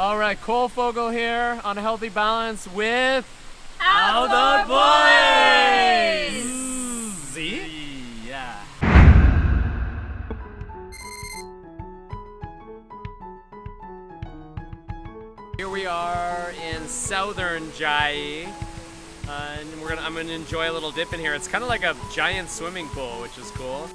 All right, Cole Fogel here on A Healthy Balance with OutDoorBoyZ! Z? Yeah. Here we are in southern Chiayi, and I'm gonna enjoy a little dip in here. It's kind of like a giant swimming pool, which is cool.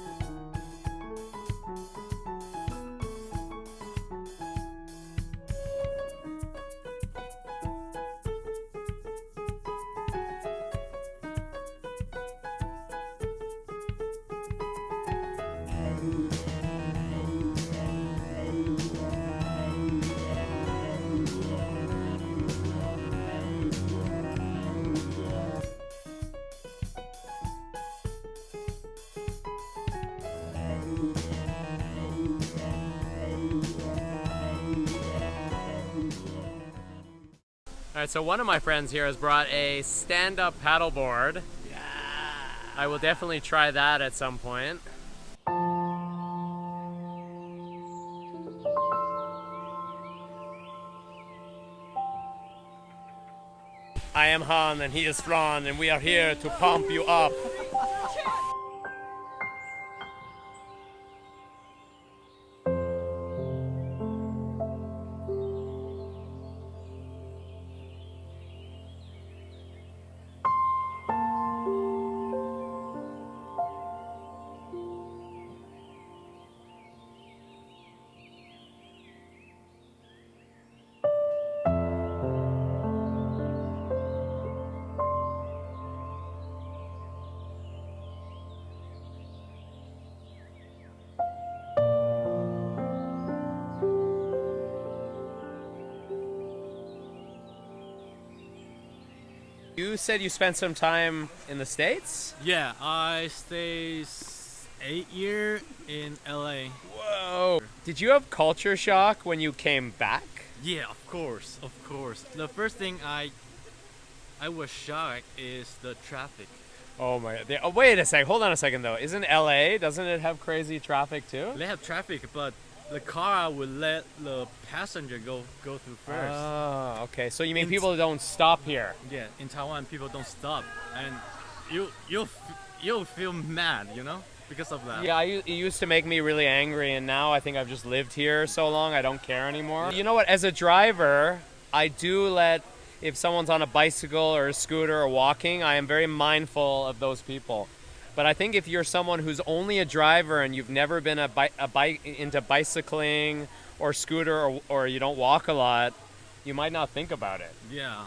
All right, so one of my friends here has brought a stand-up paddleboard. Yeah. I will definitely try that at some point. I am Han and he is Fran, and we are here to pump you up. You said you spent some time in the States? Yeah, I stayed 8 years in LA. Whoa! Did you have culture shock when you came back? Yeah, of course. The first thing I was shocked is the traffic. Oh my, oh, wait a sec, hold on a second though. Isn't LA, doesn't it have crazy traffic too? They have traffic, but the car will let the passenger go through first. Oh, okay. So you mean people don't stop here? Yeah, in Taiwan people don't stop, and you'll feel mad, because of that. Yeah, it used to make me really angry, and now I think I've just lived here so long I don't care anymore. You know what? As a driver, I do if someone's on a bicycle or a scooter or walking, I am very mindful of those people. But I think if you're someone who's only a driver and you've never been into bicycling or scooter or you don't walk a lot, you might not think about it. Yeah.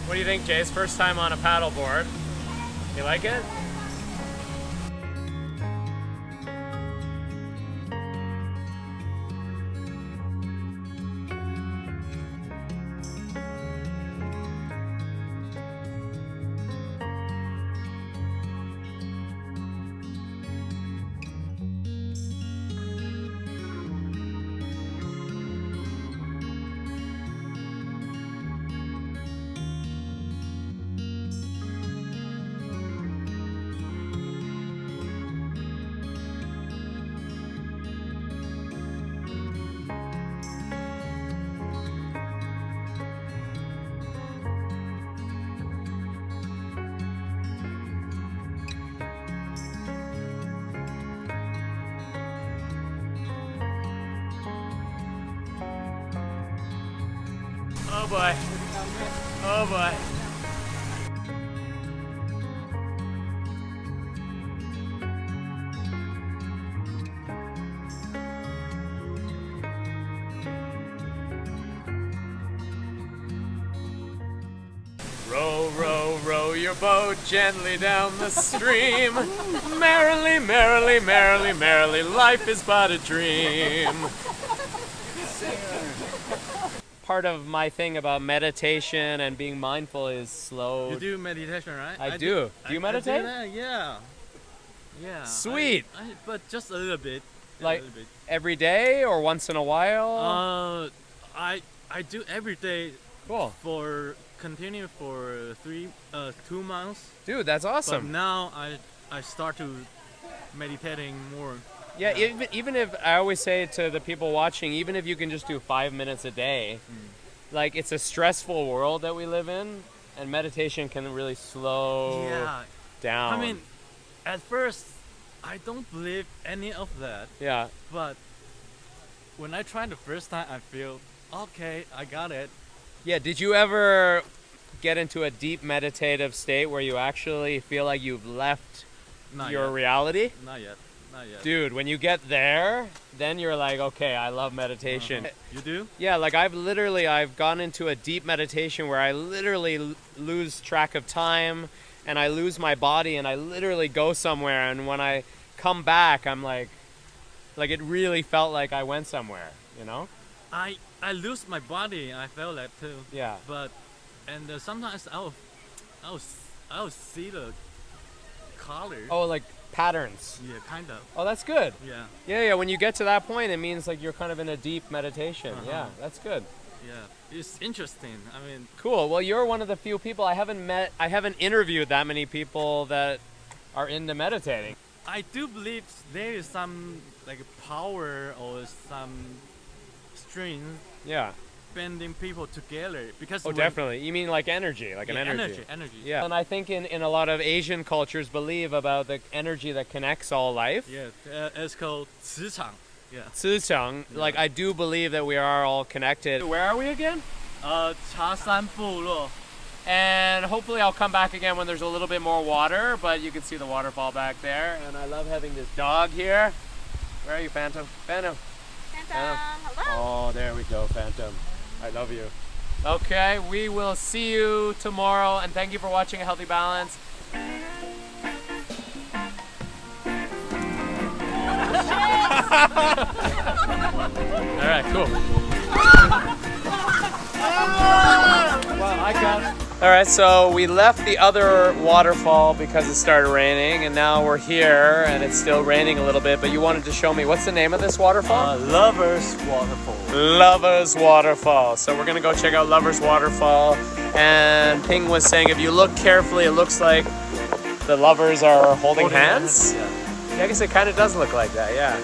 What do you think, Jay's first time on a paddleboard? You like it? Oh boy. Oh boy. Row, row, row your boat gently down the stream. Merrily, merrily, merrily, merrily, life is but a dream. Part of my thing about meditation and being mindful is slow. You do meditation, right? I do. Do you meditate? I do that, yeah. Yeah. Sweet. But just a little bit. Like a little bit. every day or once in a while? I do every day Cool. for continue for 2 months. Dude, that's But awesome. now I start to meditating more. Yeah, even if I always say to the people watching, even if you can just do 5 minutes a day, like it's a stressful world that we live in, and meditation can really slow Yeah. down. I mean, at first I don't believe any of that, yeah. but when I tried the first time, I feel okay. I got it. Yeah, did you ever get into a deep meditative state where you actually feel like you've left Not your yet. reality? Not yet. Not yet. Dude, when you get there, then you're like, okay, I love meditation. You do? Yeah, like I've gone into a deep meditation where I literally lose track of time and I lose my body and I literally go somewhere, and when I come back, I'm like it really felt like I went somewhere, you know? I lose my body. I felt that too. Yeah. But sometimes I'll see the color. Oh, like patterns. Yeah, kind of. Oh, that's good. Yeah. Yeah, when you get to that point, it means like you're kind of in a deep meditation. Yeah, that's good. Yeah. It's interesting. I mean, Cool. Well, you're one of the few people I haven't interviewed that many people that are into meditating. I do believe there is some like power or some strength Yeah. bending people together, because Oh, definitely. You mean like energy, like an energy. energy. Yeah. And I think in a lot of Asian cultures believe about the energy that connects all life. Yeah, it's called 磁场. Yeah. 磁场, like I do believe that we are all connected. Where are we again? 茶山部落. And hopefully I'll come back again when there's a little bit more water, but you can see the waterfall back there. And I love having this dog here. Where are you, Phantom? Phantom. Hello. Oh, there we go, Phantom. I love you. Okay, we will see you tomorrow, and thank you for watching A Healthy Balance. All right, cool. Well, I got it. All right, so we left the other waterfall because it started raining, and now we're here, and it's still raining a little bit, but you wanted to show me, what's the name of this waterfall? Lovers Waterfall. Lovers Waterfall. So we're gonna go check out Lovers Waterfall, and Ping was saying if you look carefully, it looks like the lovers are holding hands. Yeah. Yeah, I guess it kind of does look like that, yeah.